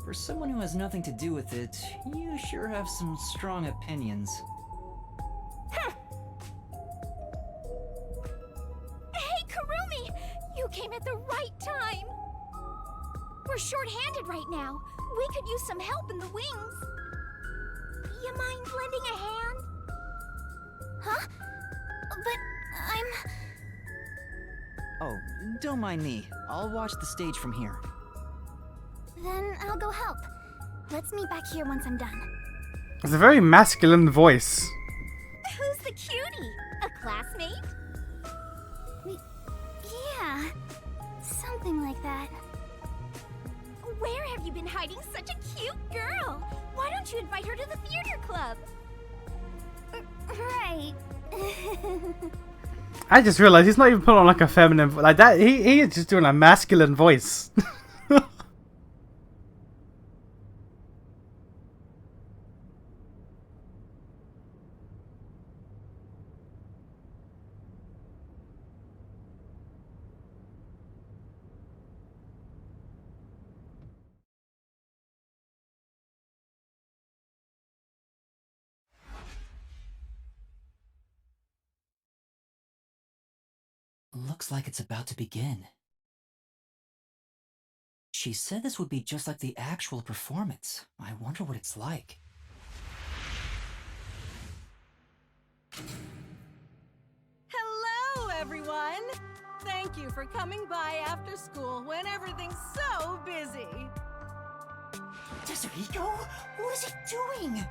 For someone who has nothing to do with it, you sure have some strong opinions. Hey, Kurumi! You came at the right time! We're short-handed right now. We could use some help in the wings. You mind lending a hand? Huh? But I'm... Oh, don't mind me. I'll watch the stage from here. Then I'll go help. Let's meet back here once I'm done. It's a very masculine voice. Who's the cutie? A classmate? Yeah, something like that. Where have you been hiding such a cute girl? Why don't you invite her to the theater club? Right. I just realized he's not even putting on like a feminine like that. He is just doing a masculine voice. Looks like it's about to begin. She said this would be just like the actual performance. I wonder what it's like. Hello, everyone! Thank you for coming by after school when everything's so busy. Tetsuhiko? What is he doing?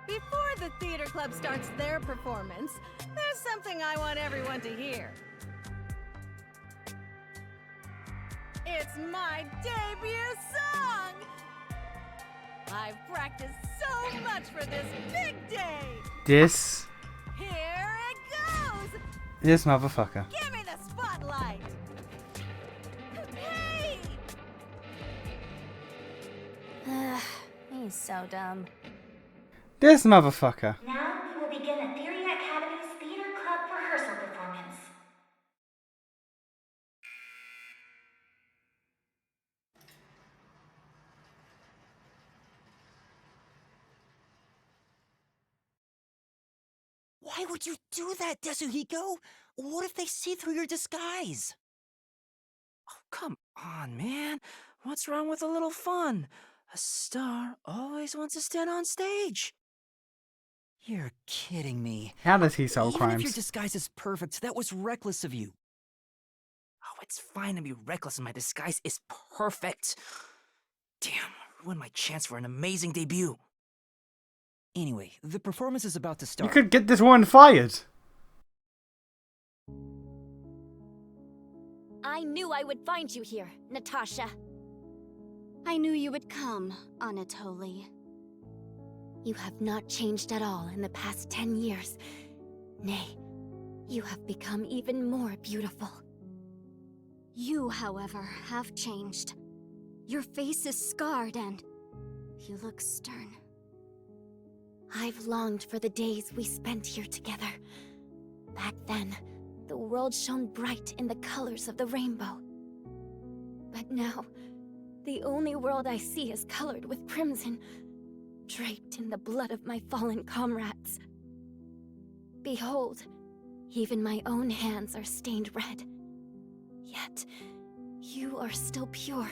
Before the theater club starts their performance, there's something I want everyone to hear. It's my debut song! I've practiced so much for this big day! This Here it goes! motherfucker. Give me the spotlight! Hey! Ugh, he's so dumb. This motherfucker. Now we will begin the Theory Academy's Theater Club rehearsal performance. Why would you do that, Tetsuhiko? What if they see through your disguise? Oh, come on, man. What's wrong with a little fun? A star always wants to stand on stage. You're kidding me. How does he solve Even if your crimes? disguise is perfect, that was reckless of you. Oh, it's fine to be reckless and my disguise is perfect. Damn, ruined my chance for an amazing debut. Anyway, the performance is about to You start. could get this one fired. I knew I would find you here, Natasha. I knew you would come, Anatoly. You have not changed at all in the past 10 years. Nay, you have become even more beautiful. You, however, have changed. Your face is scarred and you look stern. I've longed for the days we spent here together. Back then, the world shone bright in the colors of the rainbow. But now, the only world I see is colored with crimson, draped in the blood of my fallen comrades. Behold, even my own hands are stained red. Yet, you are still pure,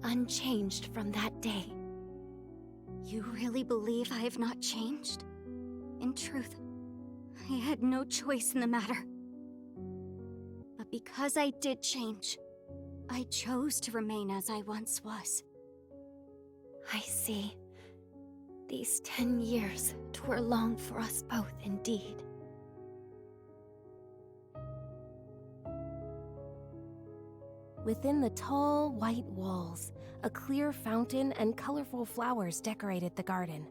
unchanged from that day. You really believe I have not changed? In truth, I had no choice in the matter. But because I did change, I chose to remain as I once was. I see. These 10 years were long for us both indeed. Within the tall, white walls, a clear fountain and colorful flowers decorated the garden.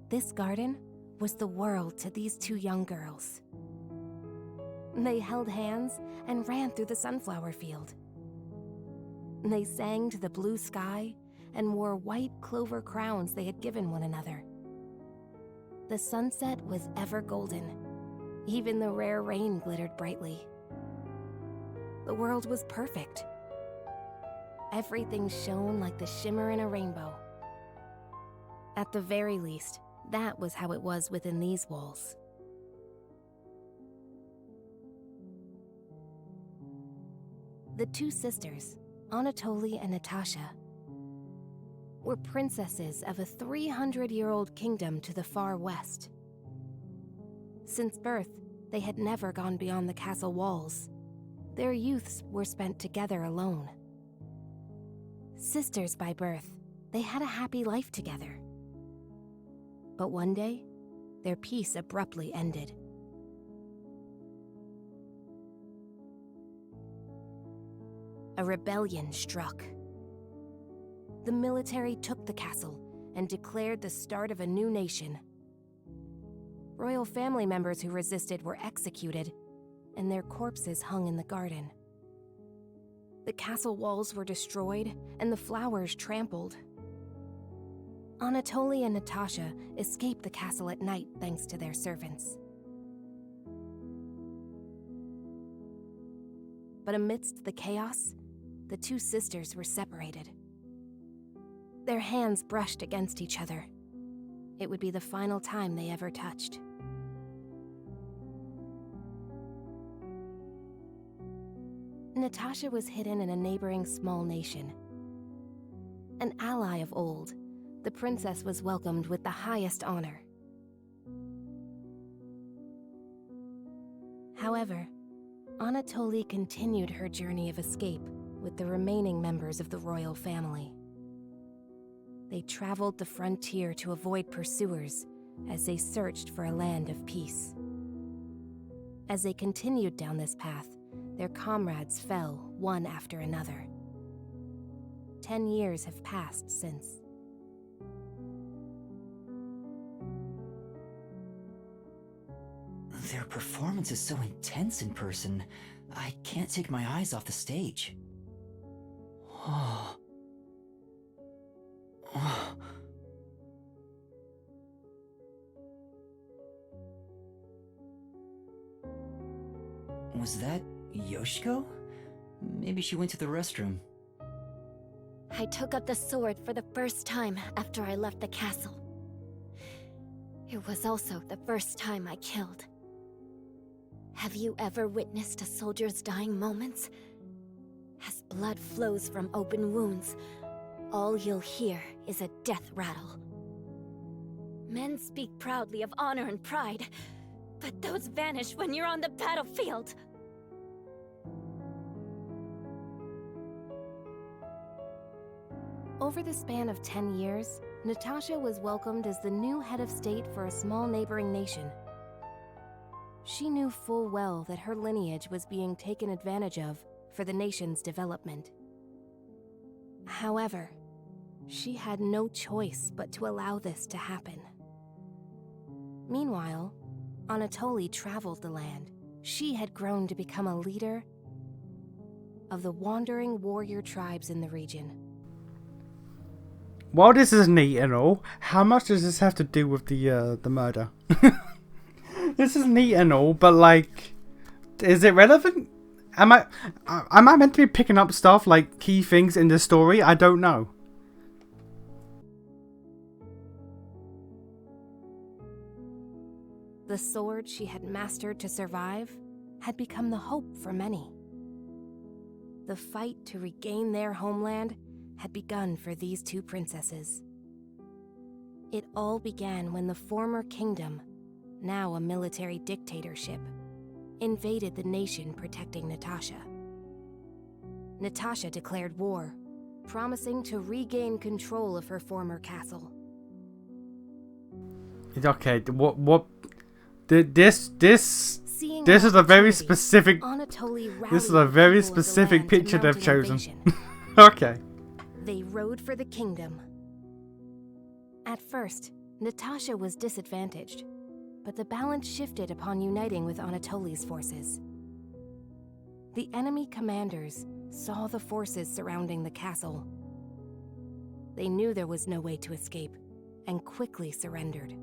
This garden was the world to these two young girls. They held hands and ran through the sunflower field. They sang to the blue sky and wore white clover crowns they had given one another. The sunset was ever golden. Even the rare rain glittered brightly. The world was perfect. Everything shone like the shimmer in a rainbow. At the very least, that was how it was within these walls. The two sisters, Anatoly and Natasha, were princesses of a 300-year-old kingdom to the far west. Since birth, they had never gone beyond the castle walls. Their youths were spent together alone. Sisters by birth, they had a happy life together. But one day, their peace abruptly ended. A rebellion struck. The military took the castle and declared the start of a new nation. Royal family members who resisted were executed, and their corpses hung in the garden. The castle walls were destroyed, and the flowers trampled. Anatoly and Natasha escaped the castle at night thanks to their servants. But amidst the chaos, the two sisters were separated. Their hands brushed against each other. It would be the final time they ever touched. Natasha was hidden in a neighboring small nation. An ally of old, the princess was welcomed with the highest honor. However, Anatoly continued her journey of escape with the remaining members of the royal family. They traveled the frontier to avoid pursuers as they searched for a land of peace. As they continued down this path, their comrades fell one after another. 10 years have passed since. Their performance is so intense in person, I can't take my eyes off the stage. Oh. Oh. Was that Yoshiko? Maybe she went to the restroom. I took up the sword for the first time after I left the castle. It was also the first time I killed. Have you ever witnessed a soldier's dying moments? As blood flows from open wounds, all you'll hear is a death rattle. Men speak proudly of honor and pride, but those vanish when you're on the battlefield. Over the span of 10 years, Natasha was welcomed as the new head of state for a small neighboring nation. She knew full well that her lineage was being taken advantage of for the nation's development. However, she had no choice but to allow this to happen. Meanwhile, Anatoly traveled the land. She had grown to become a leader of the wandering warrior tribes in the region. While this is neat and all, how much does this have to do with the murder? This is neat and all, but like, is it relevant? Am I meant to be picking up stuff like key things in the story? I don't know. The sword she had mastered to survive had become the hope for many. The fight to regain their homeland had begun for these two princesses. It all began when the former kingdom, now a military dictatorship, invaded the nation protecting Natasha. Natasha declared war, promising to regain control of her former castle. Okay, what? This is a very specific. This is a very specific picture they've chosen. Okay. They rode for the kingdom. At first, Natasha was disadvantaged, but the balance shifted upon uniting with Anatoly's forces. The enemy commanders saw the forces surrounding the castle. They knew there was no way to escape, and quickly surrendered.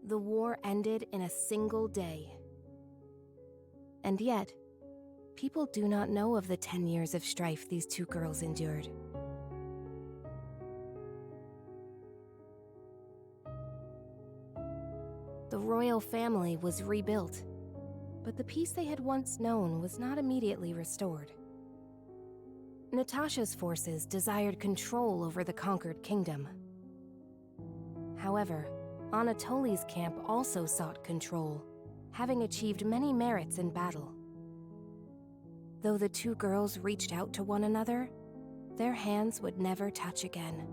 The war ended in a single day. And yet, people do not know of the 10 years of strife these two girls endured. The royal family was rebuilt, but the peace they had once known was not immediately restored. Natasha's forces desired control over the conquered kingdom. However, Anatoly's camp also sought control, having achieved many merits in battle. Though the two girls reached out to one another, their hands would never touch again.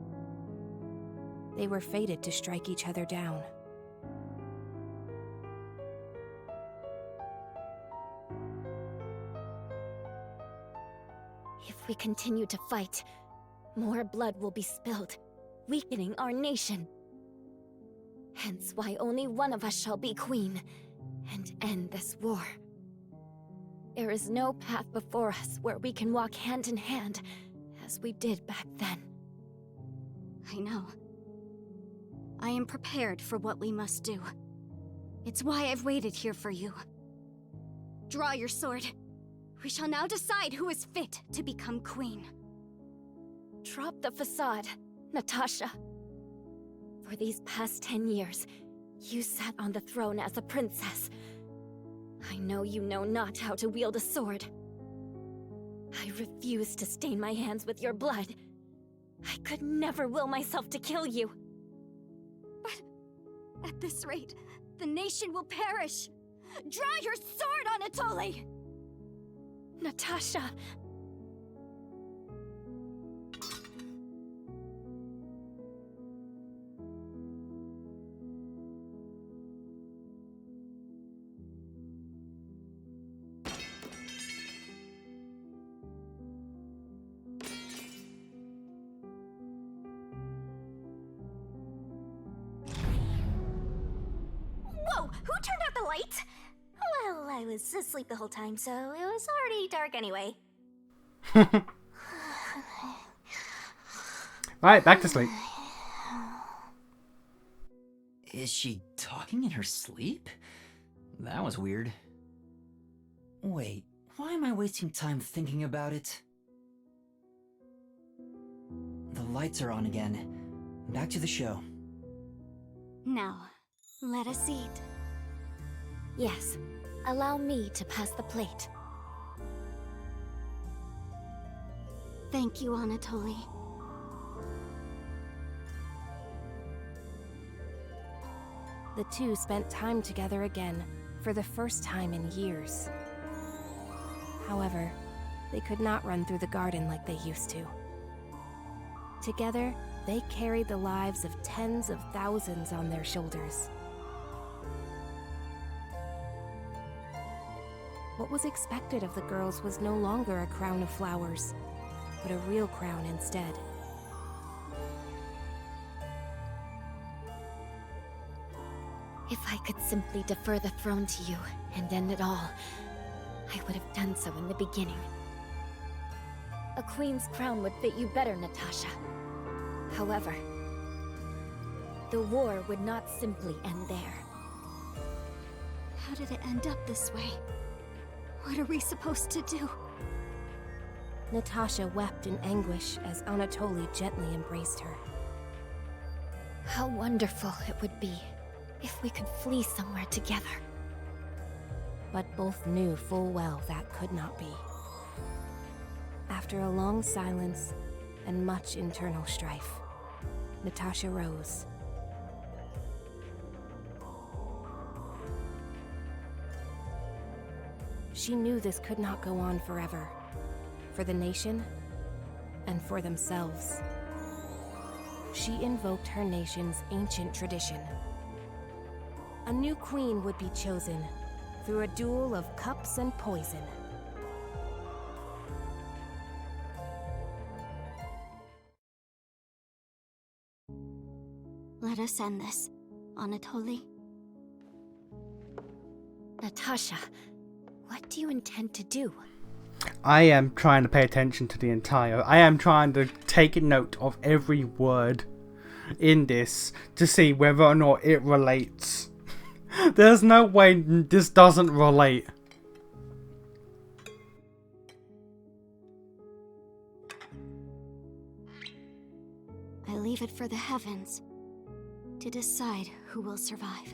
They were fated to strike each other down. If we continue to fight, more blood will be spilled, weakening our nation. Hence why only one of us shall be queen and end this war. There is no path before us where we can walk hand in hand as we did back then. I know. I am prepared for what we must do. It's why I've waited here for you. Draw your sword. We shall now decide who is fit to become queen. Drop the facade, Natasha. For these past 10 years, you sat on the throne as a princess. I know you know not how to wield a sword. I refuse to stain my hands with your blood. I could never will myself to kill you. But at this rate, the nation will perish. Draw your sword, Anatoly! Natasha! Whoa! Who turned out the lights? Well, I was asleep the whole time, so it was already dark anyway. Right, back to sleep. Is she talking in her sleep? That was weird. Wait, why am I wasting time thinking about it? The lights are on again. Back to the show. Now, let us eat. Yes, allow me to pass the plate. Thank you, Anatoly. the two spent time together again for the first time in years. However, they could not run through the garden like they used to. Together, they carried the lives of tens of thousands on their shoulders. What was expected of the girls was no longer a crown of flowers, but a real crown instead. If I could simply defer the throne to you and end it all, I would have done so in the beginning. A queen's crown would fit you better, Natasha. However, the war would not simply end there. How did it end up this way? What are we supposed to do? Natasha wept in anguish as Anatoly gently embraced her. How wonderful it would be if we could flee somewhere together. But both knew full well that could not be. After a long silence and much internal strife, Natasha rose. She knew this could not go on forever, for the nation and for themselves. She invoked her nation's ancient tradition. A new queen would be chosen through a duel of cups and poison. Let us end this, Anatoly. Natasha, what do you intend to do? I am trying to pay attention to the entire... I am trying to take note of every word in this to see whether or not it relates. There's no way this doesn't relate. I leave it for the heavens to decide who will survive.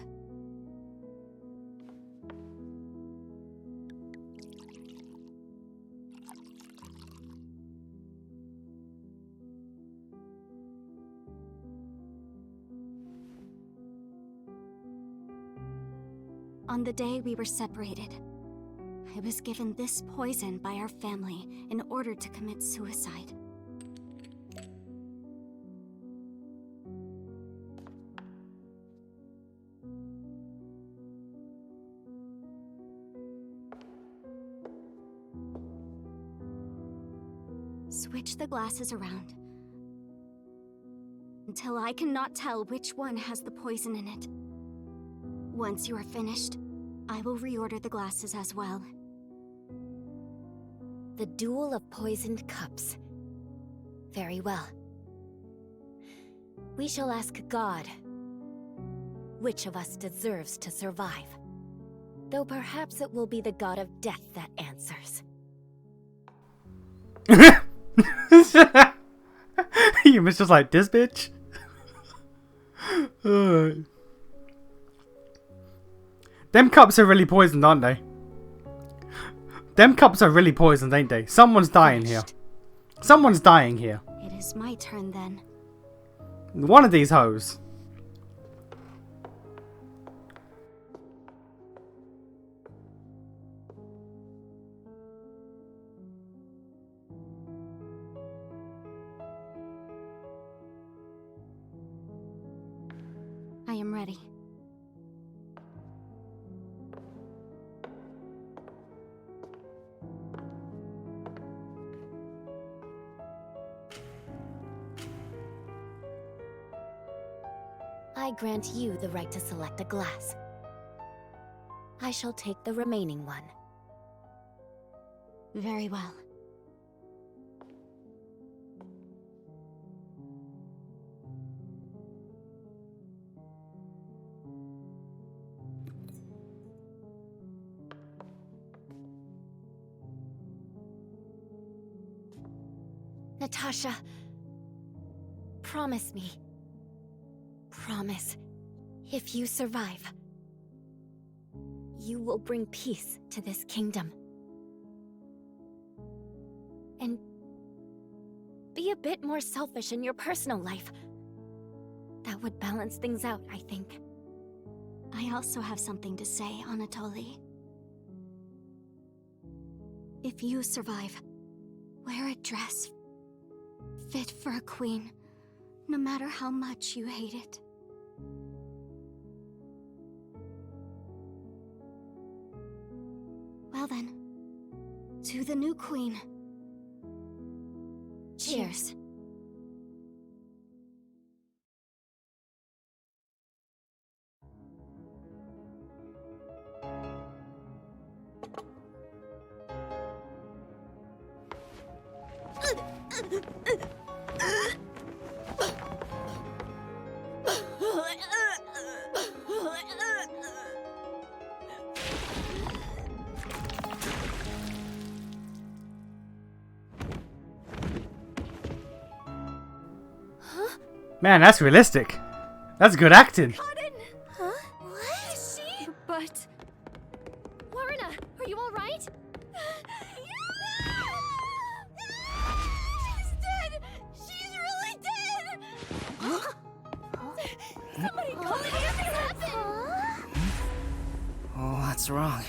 On the day we were separated, I was given this poison by our family in order to commit suicide. Switch the glasses around until I cannot tell which one has the poison in it. Once you are finished, I will reorder the glasses as well. The duel of poisoned cups. Very well. We shall ask God which of us deserves to survive. Though perhaps it will be the god of death that answers. You was just like, this bitch? Them cups are really poisoned, aren't they? Them cups are really poisoned, ain't they? Someone's dying here. Someone's dying here. It is my turn then. One of these hoes. I am ready. I grant you the right to select a glass. I shall take the remaining one. Very well. Natasha, promise me. Promise, if you survive, you will bring peace to this kingdom. And be a bit more selfish in your personal life. That would balance things out, I think. I also have something to say, Anatoly. If you survive, wear a dress fit for a queen, no matter how much you hate it. Well then, to the new queen. Cheers. Man, that's realistic. That's good acting. Huh? What? Is she? But... Lorna, are you alright? She's dead! She's really dead! Somebody call me! What happened? Oh, what's wrong?